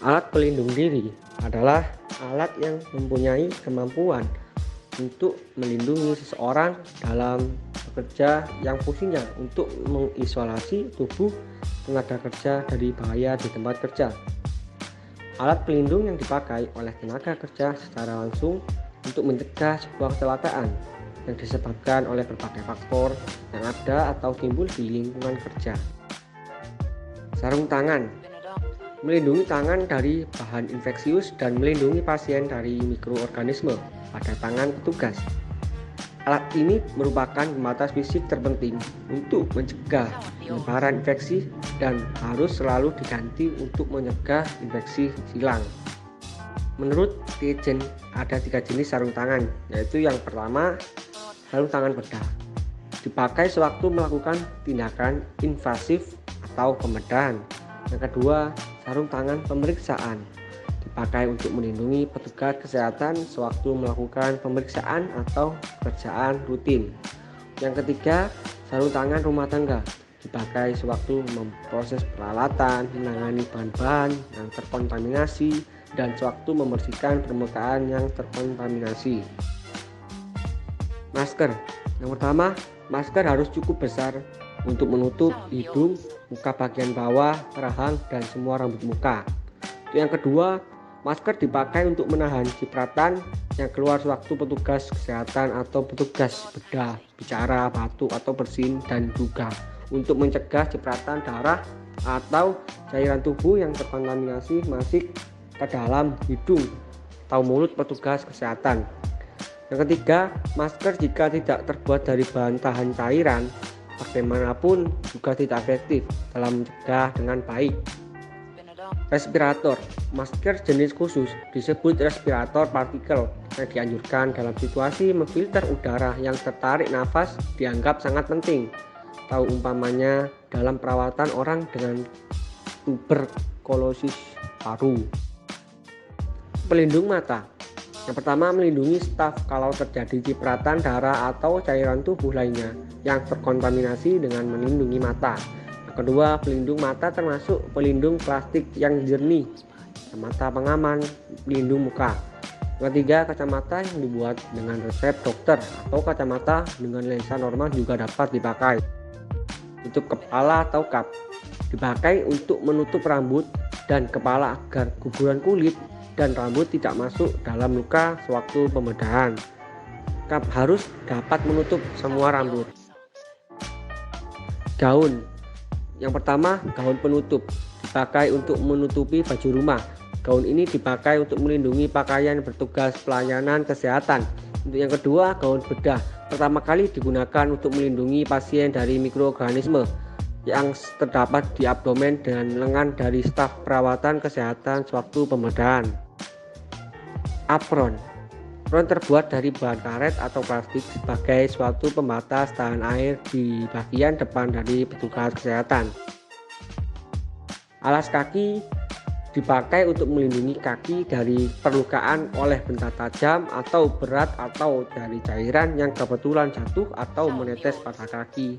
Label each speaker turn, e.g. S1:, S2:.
S1: Alat pelindung diri adalah alat yang mempunyai kemampuan untuk melindungi seseorang dalam bekerja yang fungsinya untuk mengisolasi tubuh tenaga kerja dari bahaya di tempat kerja. Alat pelindung yang dipakai oleh tenaga kerja secara langsung untuk mencegah sebuah kecelakaan yang disebabkan oleh berbagai faktor yang ada atau timbul di lingkungan kerja. Sarung tangan melindungi tangan dari bahan infeksius dan melindungi pasien dari mikroorganisme pada tangan petugas. Alat ini merupakan pembatas fisik terpenting untuk mencegah penyebaran infeksi dan harus selalu diganti untuk mencegah infeksi silang. Menurut Tejen, ada 3 jenis sarung tangan, yaitu yang pertama, sarung tangan bedah. Dipakai sewaktu melakukan tindakan invasif atau pembedahan. Yang kedua, sarung tangan pemeriksaan. Dipakai untuk melindungi petugas kesehatan sewaktu melakukan pemeriksaan atau pekerjaan rutin. Yang ketiga, sarung tangan rumah tangga. Dipakai sewaktu memproses peralatan, menangani bahan-bahan yang terkontaminasi, dan sewaktu membersihkan permukaan yang terkontaminasi. Masker. Yang pertama, masker harus cukup besar untuk menutup hidung, muka bagian bawah, rahang, dan semua rambut muka. Yang kedua, masker dipakai untuk menahan cipratan yang keluar sewaktu petugas kesehatan atau petugas bedah, bicara, batuk, atau bersin, dan juga untuk mencegah cipratan darah atau cairan tubuh yang terkontaminasi masuk ke dalam hidung atau mulut petugas kesehatan. Yang ketiga, masker jika tidak terbuat dari bahan tahan cairan, bagaimanapun juga tidak efektif dalam mencegah dengan baik. Respirator. Masker jenis khusus disebut respirator partikel yang dianjurkan dalam situasi memfilter udara yang tertarik nafas dianggap sangat penting. Tahu umpamanya dalam perawatan orang dengan tuberkulosis paru. Pelindung mata. Yang pertama, melindungi staf kalau terjadi cipratan darah atau cairan tubuh lainnya yang terkontaminasi dengan melindungi mata. Yang kedua, pelindung mata termasuk pelindung plastik yang jernih, kacamata pengaman, pelindung muka. Yang ketiga, kacamata yang dibuat dengan resep dokter atau kacamata dengan lensa normal juga dapat dipakai. Tutup kepala atau cap dipakai untuk menutup rambut dan kepala agar guguran kulit dan rambut tidak masuk dalam luka sewaktu pembedahan. Cap harus dapat menutup semua rambut. Gaun. Yang pertama, gaun penutup dipakai untuk menutupi baju rumah. Gaun ini dipakai untuk melindungi pakaian bertugas pelayanan kesehatan. Untuk yang kedua, gaun bedah pertama kali digunakan untuk melindungi pasien dari mikroorganisme yang terdapat di abdomen dan lengan dari staf perawatan kesehatan sewaktu pembedahan. Apron. Apron terbuat dari bahan karet atau plastik sebagai suatu pembatas tahan air di bagian depan dari petugas kesehatan. Alas kaki dipakai untuk melindungi kaki dari perlukaan oleh benda tajam atau berat atau dari cairan yang kebetulan jatuh atau menetes pada kaki.